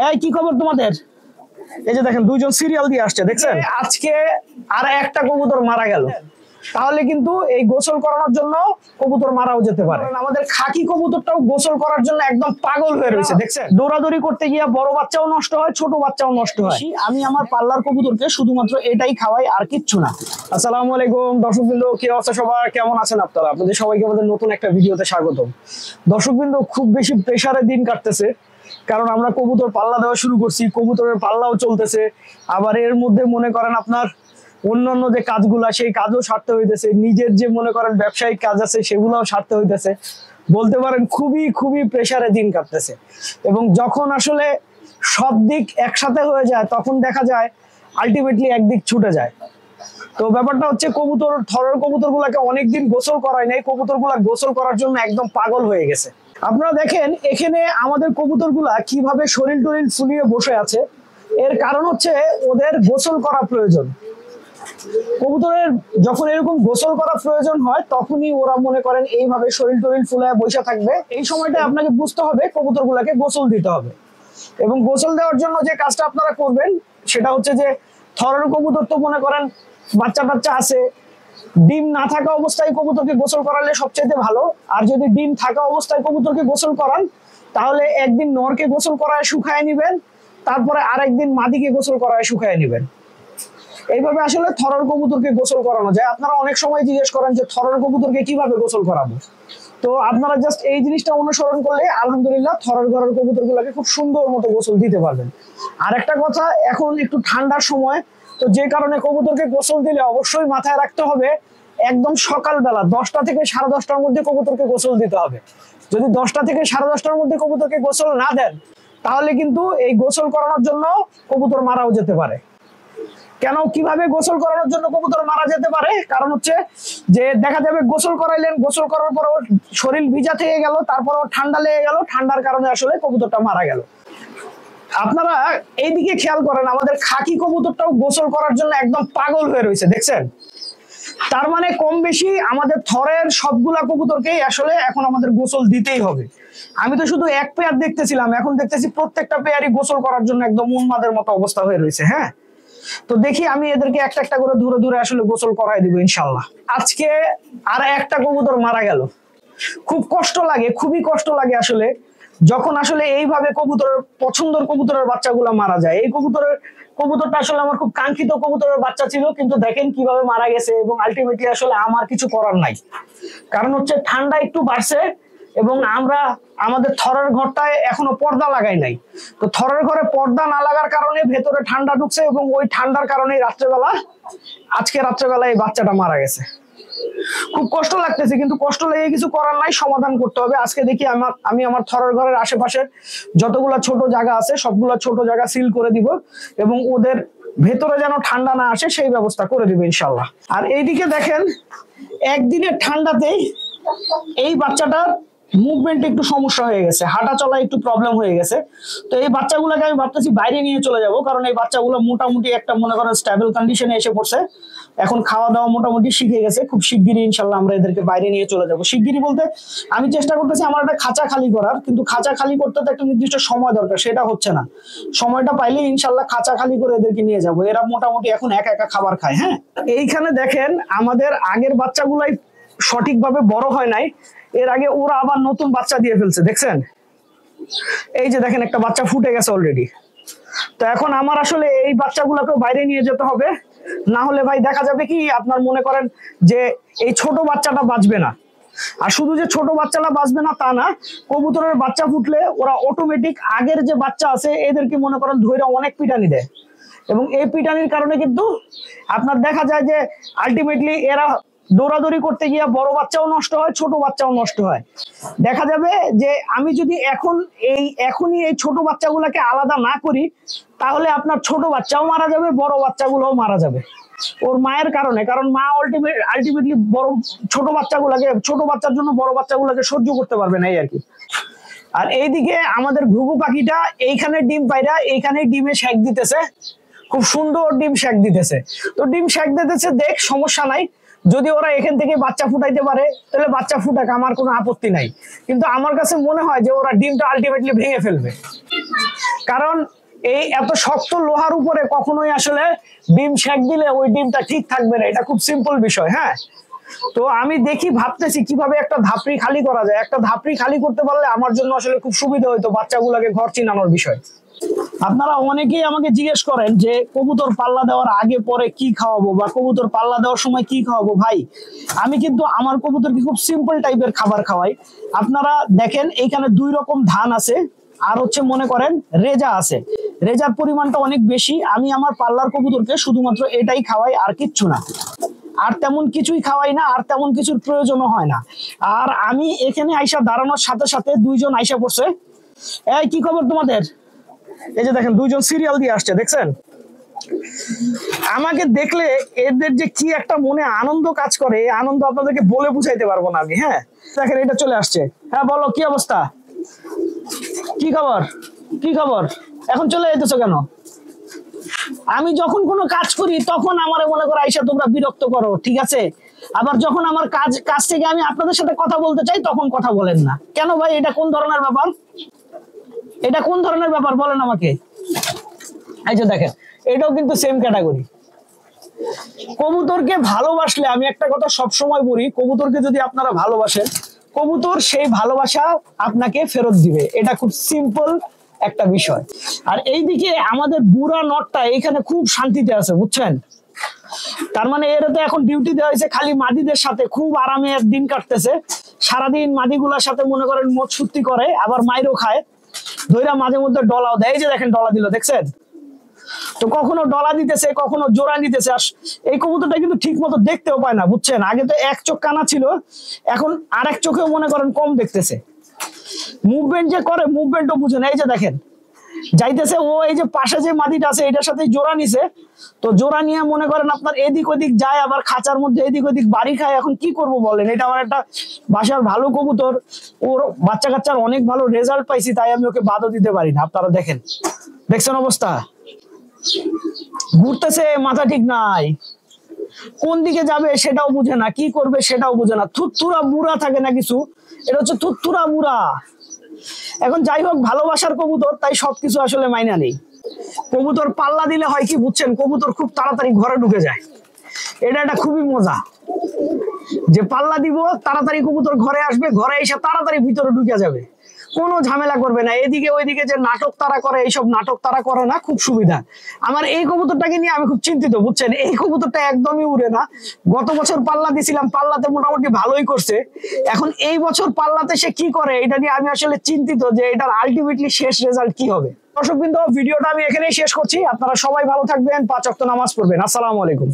এই কি খবর তোমাদের? এই যে দেখেন দুইজন সিরিয়াল দিয়ে আসছে, দেখছেন? আজকে আর একটা কবুতর মারা গেল, তাহলে কিন্তু এই গোসল করানোর জন্য কবুতর মারাও যেতে পারে। আমাদের খাকি কবুতরটাও গোসল করার জন্য একদম পাগল হয়ে রয়েছে, দেখছেন? দৌড়াদৌড়ি করতে গিয়ে বড় বাচ্চাও নষ্ট হয়, ছোট বাচ্চাও নষ্ট হয়। আমি আমার পাল্লার কবুতরকে শুধুমাত্র এটাই খাওয়াই, আর কিচ্ছু না। আসসালামু আলাইকুম দর্শকবৃন্দ, কি অবস্থা সবার, কেমন আছেন আপনারা? আপনাদের সবাইকে আমাদের নতুন একটা ভিডিওতে স্বাগতম। দর্শকবৃন্দ, খুব বেশি প্রেসারে দিন কাটতেছে, কারণ আমরা কবুতর পাল্লা দেওয়া শুরু করছি, কবুতরের পাল্লাও চলতেছে, আবার এর মধ্যে মনে করেন আপনার অন্যান্য যে কাজগুলা সেই কাজও সারতে হইতেছে, নিজের যে মনে করেন ব্যবসায়িক কাজ আছে সেগুলোও সারতে হইতেছে। বলতে পারেন খুবই খুবই প্রেসারে দিন কাটতেছে। এবং যখন আসলে সব দিক একসাথে হয়ে যায় তখন দেখা যায় আলটিমেটলি একদিক ছুটে যায়। তো ব্যাপারটা হচ্ছে কবুতর, থরের কবুতর গুলাকে অনেকদিন গোসল করায় নাই, কবুতর গুলা গোসল করার জন্য একদম পাগল হয়ে গেছে। আপনারা দেখেন এখানে আমাদের কবুতর গুলা কিভাবে শরীর টরিল ফুলিয়ে বসে আছে। এর কারণ হচ্ছে ওদের গোসল করা প্রয়োজন। কবুতরের যখন এরকম গোসল করা প্রয়োজন হয় তখনই ওরা মনে করেন এইভাবে শরীর টরিল ফুলায় বসে থাকবে। এই সময়টা আপনাকে বুঝতে হবে কবুতর গুলাকে গোসল দিতে হবে। এবং গোসল দেওয়ার জন্য যে কাজটা আপনারা করবেন সেটা হচ্ছে যে থরের কবুতর তো মনে করেন বাচ্চা টাচ্চা আছে, ডিম না থাকা অবস্থায় কবুতরকে গোসল করালে সবচেয়ে ভালো। আর যদি ডিম থাকা অবস্থায় কবুতরকে গোসল করান তাহলে একদিন নরকে গোসল করায় শুকায় নিবেন, তারপরে আরেকদিন মাদিকে গোসল করায় শুকায় নিবেন। এইভাবে আসলে থরের কবুতরকে গোসল করানো যায়। আপনারা অনেক সময় জিজ্ঞেস করেন যে থরের কবুতরকে কিভাবে গোসল করাবো, তো আপনারা জাস্ট এই জিনিসটা অনুসরণ করলে আলহামদুলিল্লাহ থরের ঘরের কবুতর গুলাকে খুব সুন্দর মতো গোসল দিতে পারবেন। আর একটা কথা, এখন একটু ঠান্ডার সময়, তো যে কারণে কবুতরকে গোসল দিলে অবশ্যই মাথায় রাখতে হবে একদম সকালবেলা 10টা থেকে 10:30টার মধ্যে কবুতরকে গোসল দিতে হবে। যদি 10টা থেকে 10:30টার মধ্যে কবুতরকে গোসল না দেন তাহলে কিন্তু এই গোসল করানোর জন্য কবুতর মারাও যেতে পারে। কেন, কিভাবে গোসল করানোর জন্য কবুতর মারা যেতে পারে? কারণ হচ্ছে যে দেখা যাবে গোসল করাইলেন, গোসল করার পর শরীর ভিজা থেকে গেল, তারপর ঠান্ডা লেগে গেল, ঠান্ডার কারণে আসলে কবুতরটা মারা গেল। আপনারা এইদিকে খেয়াল করেন, আমাদের খাকি কবুতরটাও গোসল করার জন্য একদম পাগল হয়ে রয়েছে, দেখছেন? তার মানে কম বেশি আমাদের থরের সবগুলা কবুতরকেই আসলে এখন আমাদের গোসল দিতেই হবে। আমি তো শুধু এক পেয়ার দেখতেছিলাম, এখন দেখতেছি প্রত্যেকটা পেয়ারই গোসল করার জন্য একদম উন্মাদের মতো অবস্থা হয়ে রয়েছে। হ্যাঁ, তো দেখি আমি এদেরকে একটা একটা করে ধরে ধরে আসলে গোসল করাই দিব ইনশাল্লাহ। আজকে আর একটা কবুতর মারা গেল, খুব কষ্ট লাগে, খুবই কষ্ট লাগে আসলে যখন আসলে এইভাবে কবুতরের পছন্দের কবুতরের বাচ্চাগুলো মারা যায়। এই কবুতরটা আসলে আমার খুব কাঙ্ক্ষিত কবুতরের বাচ্চা ছিল, কিন্তু দেখেন কিভাবে মারা গেছে। এবং আলটিমেটলি আসলে আমার কিছু করার নাই, কারণ হচ্ছে ঠান্ডা একটু বাড়ছে এবং আমরা আমাদের থরের ঘরটায় এখনো পর্দা লাগাই নাই। তো থরের ঘরে পর্দা না লাগার কারণে ভেতরে ঠান্ডা ঢুকছে এবং ওই ঠান্ডার কারণে আজকে রাত্রেবেলা এই বাচ্চাটা মারা গেছে। খুব কষ্ট লাগতেছে, কিন্তু কষ্ট লেগে কিছু করার নাই, সমাধান করতে হবে। আজকে দেখি আমি আমার থরের ঘরের আশেপাশের যতগুলা ছোট জায়গা আছে সবগুলা ছোট জায়গা সিল করে দিব এবং ওদের ভেতরে যেন ঠান্ডা না আসে সেই ব্যবস্থা করে দিব ইনশাল্লাহ। আর এইদিকে দেখেন একদিনের ঠান্ডাতেই এই বাচ্চাটার মুভমেন্ট একটু সমস্যা হয়ে গেছে, হাঁটা চলা একটু প্রবলেম হয়ে গেছে। তো এই বাচ্চাগুলোকে আমি ভাবতেছি বাইরে নিয়ে চলে যাব, কারণ এই বাচ্চাগুলো মোটামুটি একটা মনে করেন স্টেবল কন্ডিশনে এসে পড়ছে, এখন খাওয়া দাওয়া মোটামুটি শিখে গেছে। খুব শিগগিরই ইনশাল্লাহ আমরা এদেরকে বাইরে নিয়ে চলে যাব। শিগগিরই বলতে আমি চেষ্টা করতেছি আমার একটা খাঁচা খালি করার, কিন্তু খাঁচা খালি করতে তো একটা নির্দিষ্ট সময় দরকার, সেটা হচ্ছে না। সময়টা পাইলে ইনশাল্লাহ খাঁচা খালি করে এদেরকে নিয়ে যাব। এরা মোটামুটি এখন একা একা খাবার খায়। হ্যাঁ, এইখানে দেখেন আমাদের আগের বাচ্চাগুলাই সঠিকভাবে বড় হয় নাই, এর আগে ওরা আবার নতুন বাচ্চা দিয়ে ফেলছে, দেখছেন? এই যে দেখেন একটা বাচ্চা ফুটে গেছে অলরেডি। তো এখন আমার আসলে এই বাচ্চাগুলোকে বাইরে নিয়ে যেতে হবে, না হলে ভাই দেখা যাবে কি আপনার মনে করেন যে এই ছোট বাচ্চাটা বাঁচবে না। আর শুধু যে ছোট বাচ্চাটা বাঁচবে না তা না, কবুতরের বাচ্চা ফুটলে ওরা অটোমেটিক আগের যে বাচ্চা আছে এদেরকে মনে করেন ধৈর্য অনেক পিটানি দেয়, এবং এই পিটানির কারণে কিন্তু আপনার দেখা যায় যে আলটিমেটলি এরা দৌড়াদৌড়ি করতে গিয়ে বড় বাচ্চাও নষ্ট হয়, ছোট বাচ্চাও নষ্ট হয়। দেখা যাবে যে আমি যদি এখনই এই ছোট বাচ্চাগুলোকে আলাদা না করি তাহলে আপনার ছোট বাচ্চাও মারা যাবে, বড় বাচ্চাগুলোও মারা যাবে ওর মায়ের কারণে। কারণ মা আলটিমেটলি ছোট বাচ্চার জন্য বড় বাচ্চাগুলোকে সহ্য করতে পারবে না, এই আর কি। আর এইদিকে আমাদের ঘুঘু পাখিটা এইখানে ডিম পাইরা এইখানে ডিমে শেক দিতেছে, খুব সুন্দর ডিম শেক দিতেছে। তো ডিম শেক দিতেছে, দেখ সমস্যা নাই, যদি ওরা এখান থেকে বাচ্চা ফুটাইতে পারে তাহলে বাচ্চা ফুটাক, আমার কোনো আপত্তি নাই। কিন্তু আমার কাছে মনে হয় যে ওরা ডিমটা আলটিমেটলি ভেঙে ফেলবে, কারণ এই এত শক্ত লোহার উপরে কখনোই আসলে ডিম সেক দিলে ওই ডিমটা ঠিক থাকবে না। এটা খুব সিম্পল বিষয়। হ্যাঁ, তো আমি ভাবতেছি কিভাবে একটা ধাপড়ি খালি করা যায়। একটা ধাপড়ি খালি করতে পারলে আমার জন্য আসলে খুব সুবিধা হইতো বাচ্চাগুলোকে ঘর চিনানোর বিষয়। আপনারা অনেকেই আমাকে জিজ্ঞেস করেন যে কবুতর পাল্লা দেওয়ার আগে পরে কি খাওয়াবো, বা কবুতর পাল্লা দেওয়ার সময় কি খাওয়াবো। ভাই, আমি কিন্তু আমার কবুতরকে খুব সিম্পল টাইপের খাবার খাওয়াই। আপনারা দেখেন এইখানে 2 রকম ধান আছে, আর হচ্ছে মনে করেন রেজা আছে। রেজার পরিমাণটা অনেক বেশি। আমি আমার পাল্লার কবুতরকে শুধুমাত্র এটাই খাওয়াই, আর কিচ্ছু না। আর তেমন কিছুই খাওয়াই না, আর তেমন কিছুর প্রয়োজনও হয় না। আর আমি এখানে আইসা দাঁড়ানোর সাথে সাথে 2 জন আইসা পড়ছে। এই কি খবর তোমাদের? এই যে দেখেন 2 জন সিরিয়াল দিয়ে আসছে, দেখছেন? আমাকে দেখলে এদের যে কি একটা মনে আনন্দ কাজ করে, এই আনন্দ আপনাদেরকে বলে বুঝাইতে পারবো না আমি। হ্যাঁ, দেখেন এটা চলে আসছে। হ্যাঁ বলো, কি অবস্থা, কি খবর, কি খবর? এখন চলে যেতেছো কেন? আমি যখন কোনো কাজ করি তখন আমার মনে করো আইসা তোমরা বিরক্ত করো, ঠিক আছে? আবার যখন আমার কাজ থেকে আমি আপনাদের সাথে কথা বলতে চাই তখন কথা বলেন না কেন? ভাই, এটা কোন ধরনের ব্যাপার? এটা কোন ধরনের ব্যাপার বলেন আমাকে। এই যে দেখেন, এটাও কিন্তু সেম ক্যাটাগরি। কবুতরকে ভালোবাসলে, আমি একটা কথা সবসময় বলি, কবুতরকে যদি আপনারা ভালোবাসেন, কবুতর সেই ভালোবাসা আপনাকে ফেরত দিবে। এটা খুব সিম্পল একটা বিষয়। আর এইদিকে আমাদের বুড়া নটটা এখানে খুব শান্তিতে আছে, বুঝছেন? তার মানে এর তো এখন ডিউটি দেওয়া হয়েছে খালি মাদিদের সাথে, খুব আরামে দিন কাটতেছে। সারাদিন মাদিগুলার সাথে মনে করেন মদ সুত্তি করে, আবার মাইরও খায়, ধইরা মাঝে মধ্যে ডলাও দেয়। এই যে দেখেন ডলা দিল, দেখছেন তো? কখনো ডলা দিতেছে, কখনো জোড়া নিতেছে। আর এই কবুতরটা কিন্তু ঠিক মতো দেখতেও পায় না, বুঝছেন? আগে তো এক চোখ কানা ছিল, এখন আরেক চোখেও মনে করেন কম দেখতেছে। মুভমেন্ট যে করে, মুভমেন্টও বুঝে না। এই যে দেখেন যাইতেছে ও, এই যে পাশে যে মাদিটা আছে এটার সাথে জোড়া নিছে, তো জোড়া নিয়ে মনে করেন আপনার এদিক ওদিক যায়, আবার খাঁচার মধ্যে এদিক ওদিক বাড়ি খায়। এখন কি করব বলেন? এটা আমার একটা বাসার ভালো কবুতর, ওর বাচ্চা কাচ্চার অনেক ভালো রেজাল্ট পাইছি, তাই আমি ওকে বাদও দিতে পারি না। আপনারা দেখেন, দেখছেন অবস্থা? ঘুরতেছে, মাথা ঠিক নাই, কোন দিকে যাবে সেটাও বুঝে না, কি করবে সেটাও বুঝে না। থুতথুরা বুড়া থাকে না কিছু, এটা হচ্ছে থুতথুরা বুড়া। এখন যাই হোক, ভালোবাসার কবুতর, তাই সবকিছু আসলে মাইনা নেই। কবুতর পাল্লা দিলে হয় কি বুঝছেন, কবুতর খুব তাড়াতাড়ি ঘরে ঢুকে যায়। এটা একটা খুবই মজা, যে পাল্লা দিব তাড়াতাড়ি কবুতর ঘরে আসবে, ঘরে এসে তাড়াতাড়ি ভিতরে ঢুকে যাবে, কোনো ঝামেলা করবে না। এদিকে ওইদিকে যে নাটক তারা করে, এইসব নাটক তারা করে না, খুব সুবিধা। আমার এই কবুতরটাকে নিয়ে আমি খুব চিন্তিত, বুঝছেন? এই কবুতরটা একদমই উড়ে না। গত বছর পাল্লা দিছিলাম, পাল্লাতে মোটামুটি ভালোই করছে। এখন এই বছর পাল্লাতে সে কি করে, এটা নিয়ে আমি আসলে চিন্তিত যে এটার আলটিমেটলি শেষ রেজাল্ট কি হবে। দর্শকবৃন্দ, ভিডিওটা আমি এখানেই শেষ করছি। আপনারা সবাই ভালো থাকবেন, 5 ওয়াক্ত নামাজ পড়বেন। আসসালামু আলাইকুম।